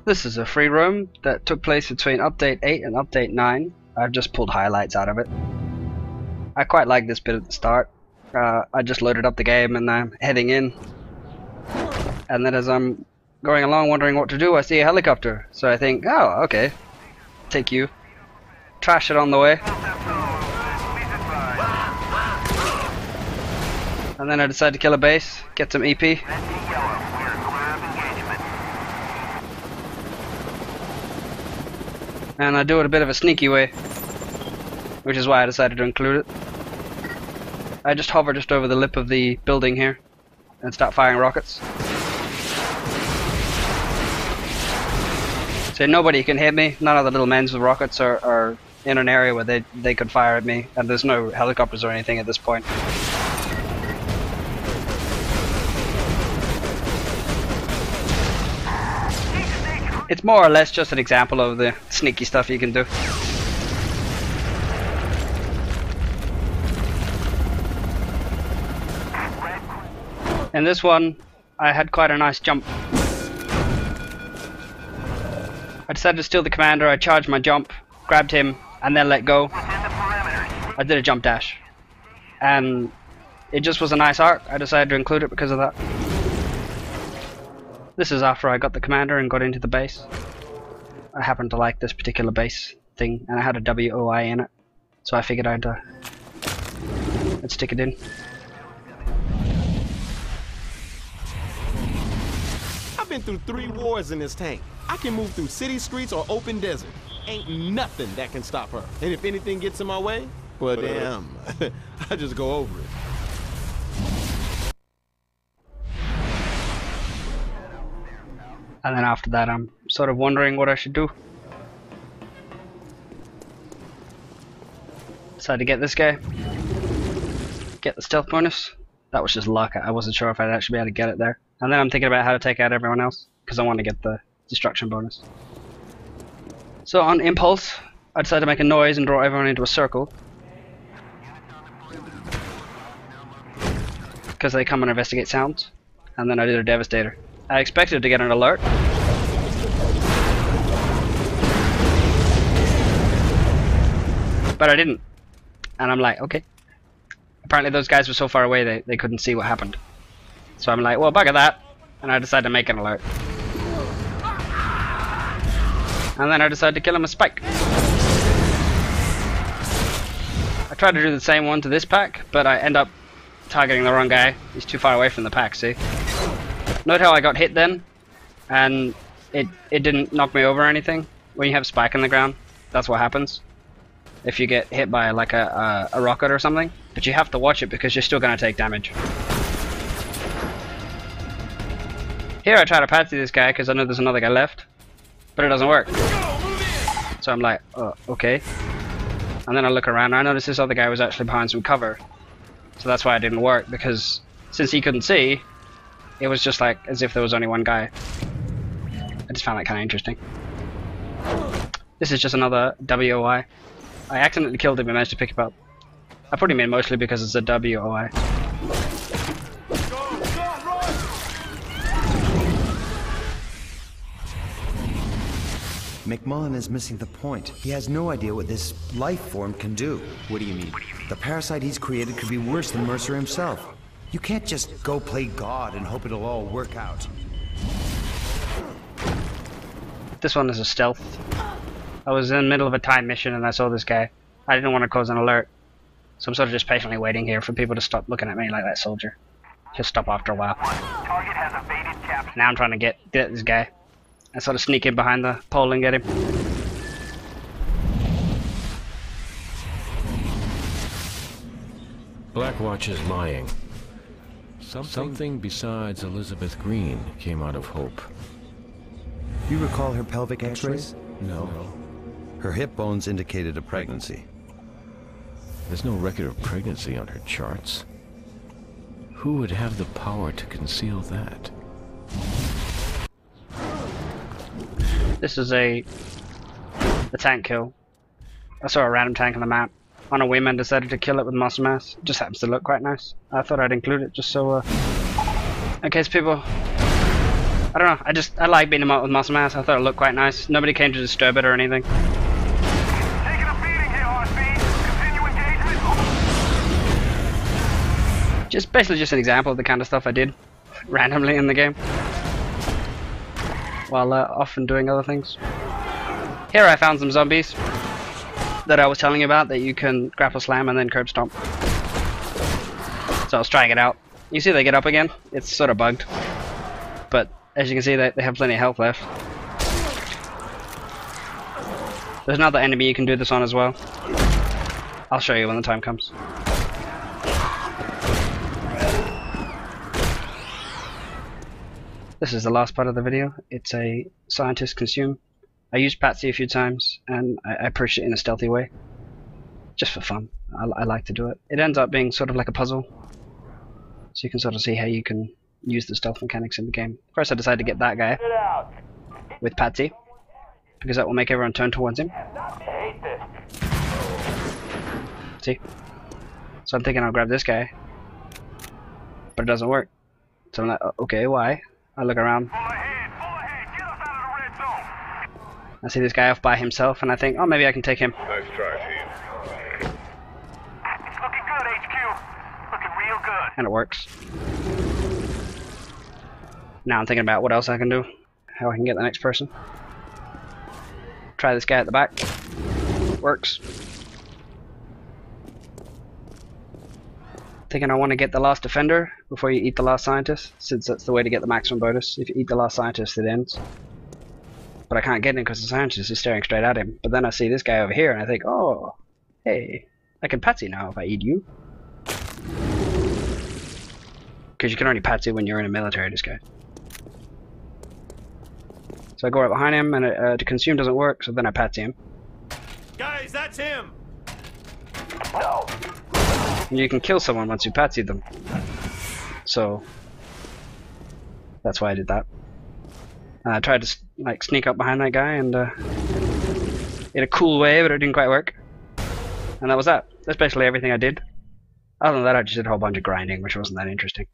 This is a free roam that took place between update 8 and update 9. I've just pulled highlights out of it. I quite like this bit at the start. I just loaded up the game and I'm heading in. And then as I'm going along wondering what to do, I see a helicopter. So I think, oh, okay, take you. Trash it on the way. And then I decide to kill a base, get some EP. And I do it a bit of a sneaky way, which is why I decided to include it. I just hover just over the lip of the building here and start firing rockets. So nobody can hit me, none of the little men's with rockets are in an area where they could fire at me, and there's no helicopters or anything at this point. It's more or less just an example of the sneaky stuff you can do. In this one, I had quite a nice jump. I decided to steal the commander, I charged my jump, grabbed him, and then let go. I did a jump dash. And it just was a nice arc. I decided to include it because of that. This is after I got the commander and got into the base. I happened to like this particular base thing, and I had a WOI in it, so I figured I'd stick it in. I've been through 3 wars in this tank. I can move through city streets or open desert. Ain't nothing that can stop her. And if anything gets in my way, well damn, I just go over it. And then after that I'm sort of wondering what I should do. Decided to get this guy. Get the stealth bonus. That was just luck. I wasn't sure if I'd actually be able to get it there. And then I'm thinking about how to take out everyone else, because I want to get the destruction bonus. So on impulse, I decided to make a noise and draw everyone into a circle. Because they come and investigate sounds. And then I did a devastator. I expected to get an alert. But I didn't. And I'm like, okay. Apparently those guys were so far away they couldn't see what happened. So I'm like, well, bugger that. And I decided to make an alert. And then I decided to kill him with Spike. I tried to do the same one to this pack, but I end up targeting the wrong guy. He's too far away from the pack, see? Note how I got hit then, and it didn't knock me over or anything. When you have Spike in the ground, that's what happens. If you get hit by like a rocket or something. But you have to watch it because you're still going to take damage. Here I try to Patsy this guy because I know there's another guy left. But it doesn't work. So I'm like, oh, okay. And then I look around and I notice this other guy was actually behind some cover. So that's why it didn't work, because since he couldn't see, it was just like as if there was only one guy. I just found that kind of interesting. This is just another WOI. I accidentally killed him and managed to pick him up. I put him in mostly because it's a WOI. McMullen is missing the point. He has no idea what this life form can do. What do you mean? The parasite he's created could be worse than Mercer himself. You can't just go play God and hope it'll all work out. This one is a stealth. I was in the middle of a time mission and I saw this guy. I didn't want to cause an alert. So I'm sort of just patiently waiting here for people to stop looking at me like that soldier. He'll stop after a while. Target has evaded capture. Now I'm trying to get this guy. I sort of sneak in behind the pole and get him. Blackwatch is lying. Something besides Elizabeth Green came out of Hope. You recall her pelvic x-rays? No. Her hip bones indicated a pregnancy. There's no record of pregnancy on her charts. Who would have the power to conceal that? This is a tank kill. I saw a random tank on the map. On a whim and decided to kill it with muscle mass. It just happens to look quite nice. I thought I'd include it just so in case people I don't know, I like beating him up with muscle mass. I thought it looked quite nice. Nobody came to disturb it or anything. Taking a beating here, RC. Continue engagement. Just basically just an example of the kind of stuff I did randomly in the game, while often doing other things. Here I found some zombies that I was telling you about that you can grapple slam and then curb stomp. So I was trying it out. You see they get up again? It's sort of bugged. But as you can see, they have plenty of health left. There's another enemy you can do this on as well. I'll show you when the time comes. This is the last part of the video. It's a scientist consume. I used Patsy a few times, and I approached it in a stealthy way. Just for fun. I like to do it. It ends up being sort of like a puzzle. So you can sort of see how you can use the stealth mechanics in the game. First I decided to get that guy with Patsy, because that will make everyone turn towards him. See? So I'm thinking I'll grab this guy, but it doesn't work. So I'm like, okay, why? I look around. Full ahead. Get us out of the red zone. I see this guy off by himself, and I think, oh, maybe I can take him. Nice try, team. It's looking good, HQ. Looking real good. And it works. Now I'm thinking about what else I can do. How I can get the next person. Try this guy at the back. Works. Thinking I want to get the last defender before you eat the last scientist, since that's the way to get the maximum bonus. If you eat the last scientist, it ends. But I can't get him because the scientist is staring straight at him. But then I see this guy over here and I think, oh, hey, I can Patsy now if I eat you. Because you can only Patsy when you're in a military disguise. So I go right behind him, and the consume doesn't work, so then I Patsy him. Guys, that's him. No. And you can kill someone once you Patsy them. So that's why I did that. I tried to like sneak up behind that guy and in a cool way, but it didn't quite work. And that was that. That's basically everything I did. Other than that, I just did a whole bunch of grinding, which wasn't that interesting.